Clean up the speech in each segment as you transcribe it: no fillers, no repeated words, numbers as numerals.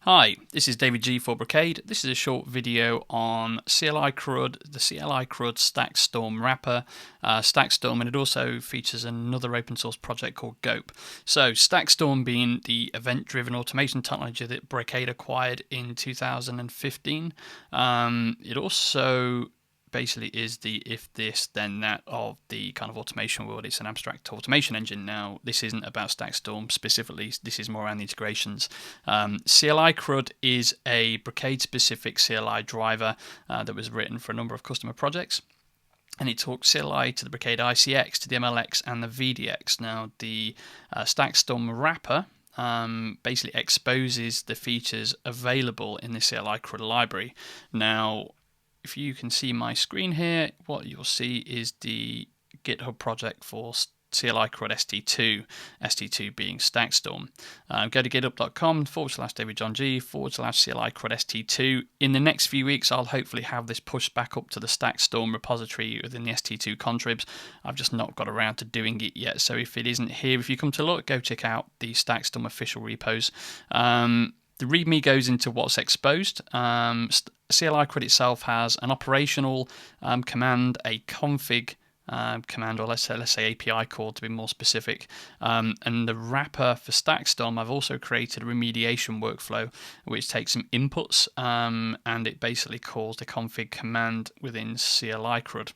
Hi, this is David G for Brocade. This is a short video on CLICRUD, the CLICRUD StackStorm wrapper, StackStorm, and it also features another open source project called GopE. So StackStorm being the event-driven automation technology that Brocade acquired in 2015. It also basically is the if this then that of the kind of automation world. It's an abstract automation engine. Now this isn't about StackStorm specifically, this is more around the integrations. CLICRUD is a Brocade specific CLI driver that was written for a number of customer projects, and it talks CLI to the Brocade ICX, to the MLX and the VDX. Now the StackStorm wrapper basically exposes the features available in the CLICRUD library. Now if you can see my screen here, what you'll see is the GitHub project for CLICRUD ST2, ST2 being StackStorm. Go to github.com/DavidJohnG/CLICRUD ST2. In the next few weeks, I'll hopefully have this pushed back up to the StackStorm repository within the ST2 contribs. I've just not got around to doing it yet, so if it isn't here, if you come to look, go check out the StackStorm official repos. The README goes into what's exposed. CLICRUD itself has an operational command, a config command, or let's say API call to be more specific. And the wrapper for StackStorm, I've also created a remediation workflow which takes some inputs and it basically calls the config command within CLICRUD.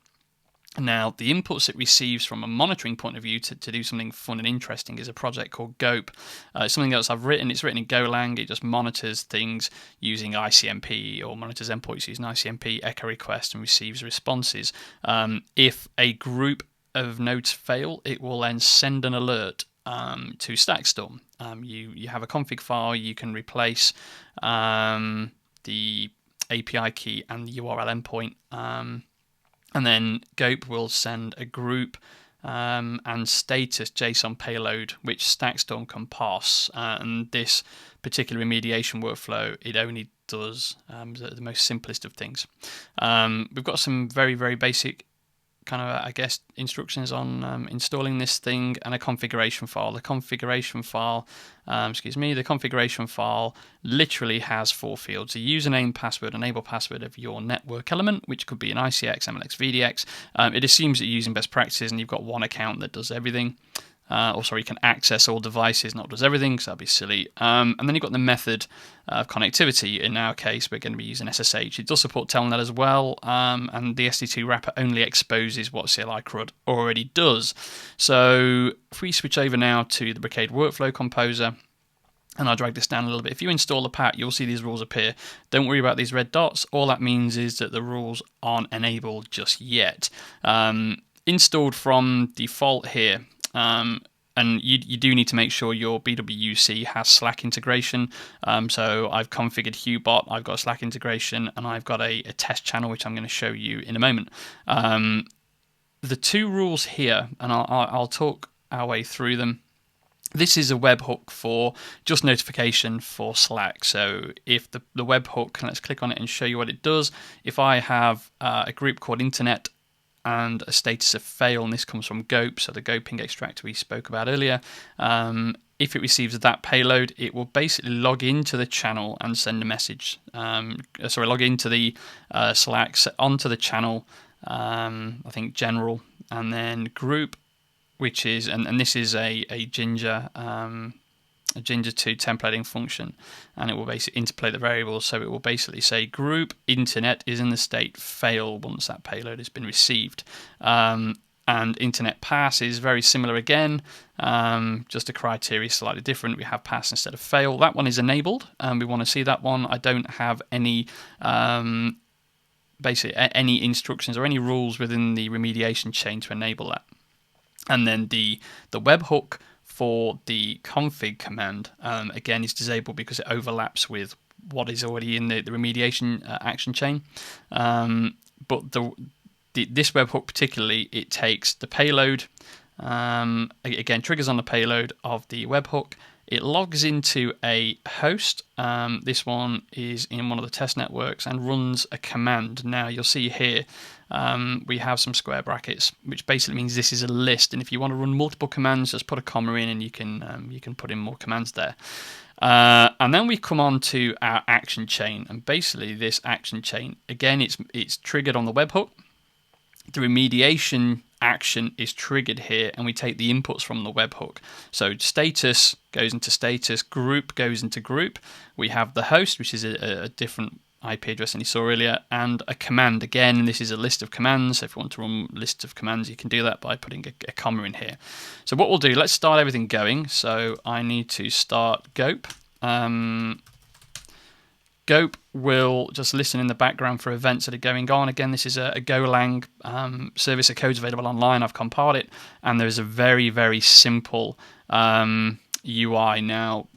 Now, the inputs it receives from a monitoring point of view to do something fun and interesting is a project called GopE. It's something else I've written. It's written in Golang. It just monitors things using ICMP, or monitors endpoints using ICMP, echo request, and receives responses. If a group of nodes fail, it will then send an alert to StackStorm. You have a config file. You can replace the API key and the URL endpoint. And then GopE will send a group and status JSON payload, which StackStorm can parse. And this particular remediation workflow, it only does the most simplest of things. We've got some very, very basic kind of, I guess, instructions on installing this thing and a configuration file. The configuration file, the configuration file literally has 4 fields: a username, password, enable password of your network element, which could be an ICX, MLX, VDX. It assumes that you're using best practices and you've got one account that does everything. You can access all devices, not does everything, because that'd be silly. And then you've got the method of connectivity. In our case, we're going to be using SSH. It does support Telnet as well, and the ST2 wrapper only exposes what CLICRUD already does. So if we switch over now to the Brocade Workflow Composer, and I'll drag this down a little bit. If you install the pack, you'll see these rules appear. Don't worry about these red dots. All that means is that the rules aren't enabled just yet. Installed from default here. And you do need to make sure your BWC has Slack integration. So I've configured HughBot, I've got a Slack integration, and I've got a test channel, which I'm going to show you in a moment. The 2 rules here, and I'll talk our way through them. This is a webhook for just notification for Slack. So if the webhook, let's click on it and show you what it does. If I have a group called Internet and a status of fail, and this comes from GopE, so the GopE ping extractor we spoke about earlier. If it receives that payload, it will basically log into the channel and send a message. Log into the Slack, onto the channel, I think general, and then group, which is, and this is a Ginger 2 templating function, and it will basically interpolate the variables. So it will basically say group internet is in the state fail once that payload has been received. And internet pass is very similar again, just the criteria is slightly different. We have pass instead of fail. That one is enabled, and we want to see that one. I don't have any any instructions or any rules within the remediation chain to enable that. And then the webhook for the config command, again, is disabled because it overlaps with what is already in the remediation action chain. But this webhook particularly, it takes the payload, again, triggers on the payload of the webhook. It logs into a host. This one is in one of the test networks and runs a command. Now you'll see here we have some square brackets, which basically means this is a list. And if you want to run multiple commands, just put a comma in, and you can put in more commands there. And then we come on to our action chain, and basically this action chain, again, it's triggered on the webhook. The remediation action is triggered here, and we take the inputs from the webhook. So status goes into status, group goes into group. We have the host, which is a different IP address than you saw earlier, and a command. Again, this is a list of commands. If you want to run lists of commands, you can do that by putting a comma in here. So what we'll do, let's start everything going. So I need to start GopE. GopE will just listen in the background for events that are going on. Again, this is a Golang service. The code's available online. I've compiled it, and there's a very, very simple UI. Now,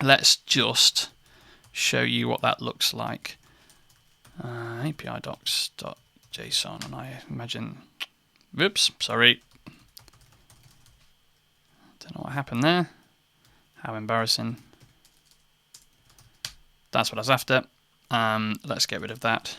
let's just show you what that looks like. API docs.json, and I imagine... Whoops, sorry. Don't know what happened there. How embarrassing. That's what I was after. Let's get rid of that.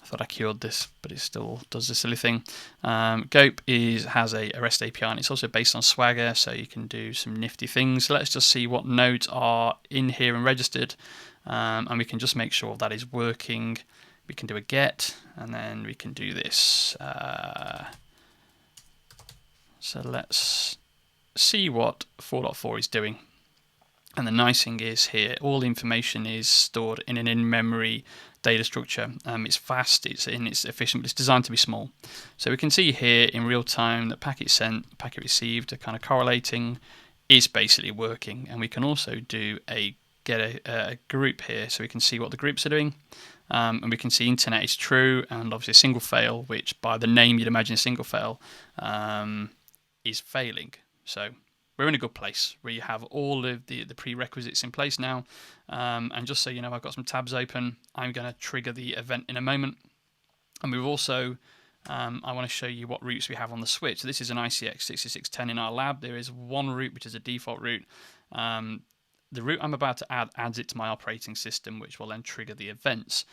I thought I cured this, but it still does the silly thing. GopE has a REST API, and it's also based on Swagger, so you can do some nifty things. Let's just see what nodes are in here and registered, and we can just make sure that is working. We can do a get, and then we can do this. So let's see what 4.4 is doing. And the nice thing is here, all the information is stored in an in-memory data structure. It's fast, it's efficient, but it's designed to be small. So we can see here in real time that packet sent, packet received are kind of correlating. It's basically working. And we can also do get a group here, so we can see what the groups are doing. And we can see internet is true, and obviously a single fail, which by the name you'd imagine a single fail, is failing. So we're in a good place where you have all of the prerequisites in place now. And just so you know, I've got some tabs open. I'm going to trigger the event in a moment. And we've also, I want to show you what routes we have on the switch. So this is an ICX 6610 in our lab. There is one route, which is a default route. The route I'm about to add adds it to my operating system, which will then trigger the events.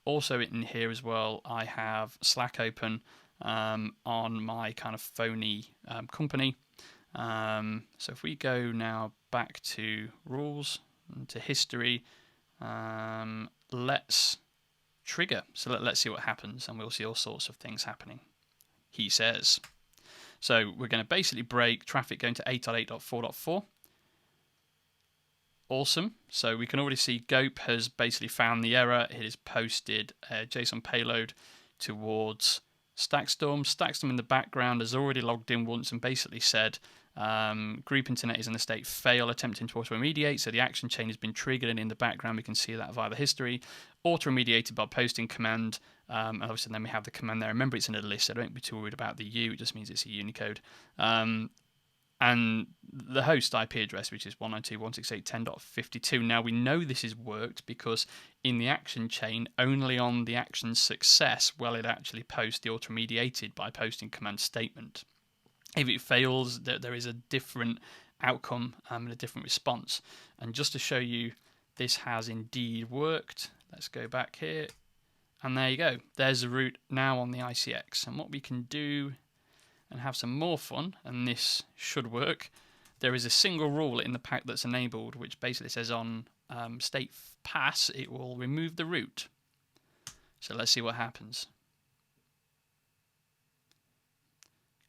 Also in here as well, I have Slack open on my kind of phony company. So if we go now back to rules and to history, let's trigger. So let's see what happens, and we'll see all sorts of things happening. He says. So we're going to basically break traffic going to 8.8.4.4. Awesome. So we can already see GopE has basically found the error. It has posted a JSON payload towards Stackstorm. Stackstorm in the background has already logged in once and basically said group internet is in a state fail, attempting to auto-remediate. So the action chain has been triggered, and in the background we can see that via the history. Auto-remediated by posting command, and obviously then we have the command there. Remember, it's in a list, so don't be too worried about the U. It just means it's a Unicode. And the host IP address, which is 192.168.10.52. Now we know this has worked because in the action chain, only on the action success will it actually post the auto-remediated by posting command statement. If it fails, there is a different outcome and a different response. And just to show you this has indeed worked, let's go back here. And there you go. There's the route now on the ICX. And what we can do and have some more fun, and this should work, there is a single rule in the pack that's enabled, which basically says on state pass, it will remove the route. So let's see what happens.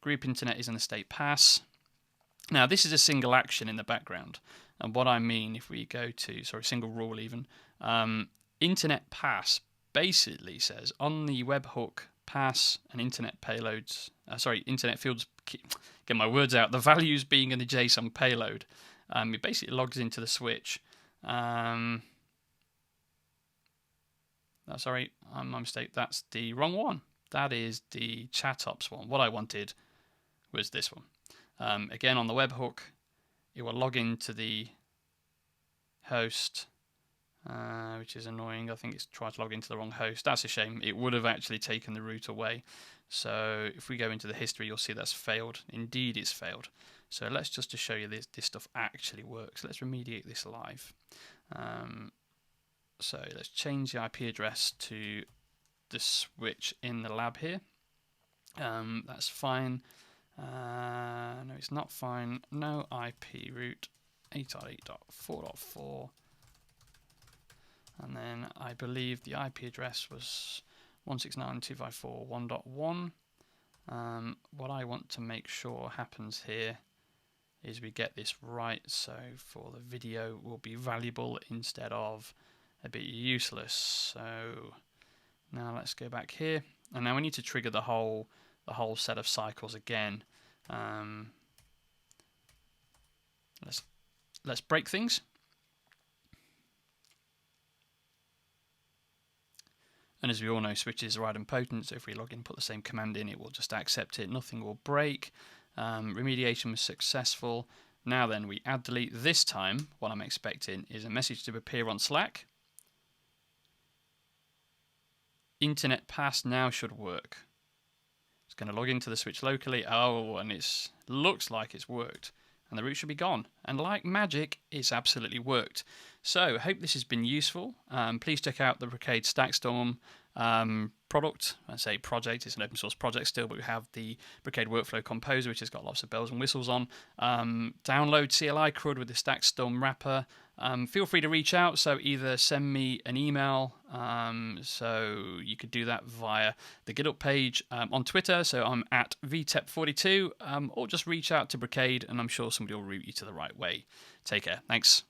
Group internet is in a state pass. Now this is a single action in the background, and what I mean, if we go to, single rule even, internet pass basically says on the webhook pass and internet payloads, internet fields, get my words out, the values being in the JSON payload, it basically logs into the switch. My mistake, that's the wrong one. That is the ChatOps one. What I wanted was this one. Again, on the webhook, it will log into the host, which is annoying. I think it's tried to log into the wrong host. That's a shame. It would have actually taken the route away. So if we go into the history, you'll see that's failed. Indeed, it's failed. So let's just to show you this stuff actually works. Let's remediate this live. So let's change the IP address to the switch in the lab here. That's fine. No, it's not fine. No IP route 8.8.4.4. And then I believe the IP address was 169.254.1.1. What I want to make sure happens here is we get this right, so for the video will be valuable instead of a bit useless. So now let's go back here, and now we need to trigger the whole set of cycles again. Let's break things. And as we all know, switches are idempotent, so if we log in, put the same command in, it will just accept it, nothing will break. Remediation was successful. Now then, we add delete. This time, what I'm expecting is a message to appear on Slack. Internet pass now should work. It's going to log into the switch locally. Oh, and it looks like it's worked. And the route should be gone. And like magic, it's absolutely worked. So, I hope this has been useful. Please check out the Brocade StackStorm product. I say project, it's an open source project still, but we have the Brocade Workflow Composer, which has got lots of bells and whistles on. Download CLICRUD with the StackStorm wrapper. Feel free to reach out, so either send me an email, so you could do that via the GitHub page, on Twitter, so I'm at VTEP42, or just reach out to Brocade and I'm sure somebody will route you to the right way. Take care. Thanks.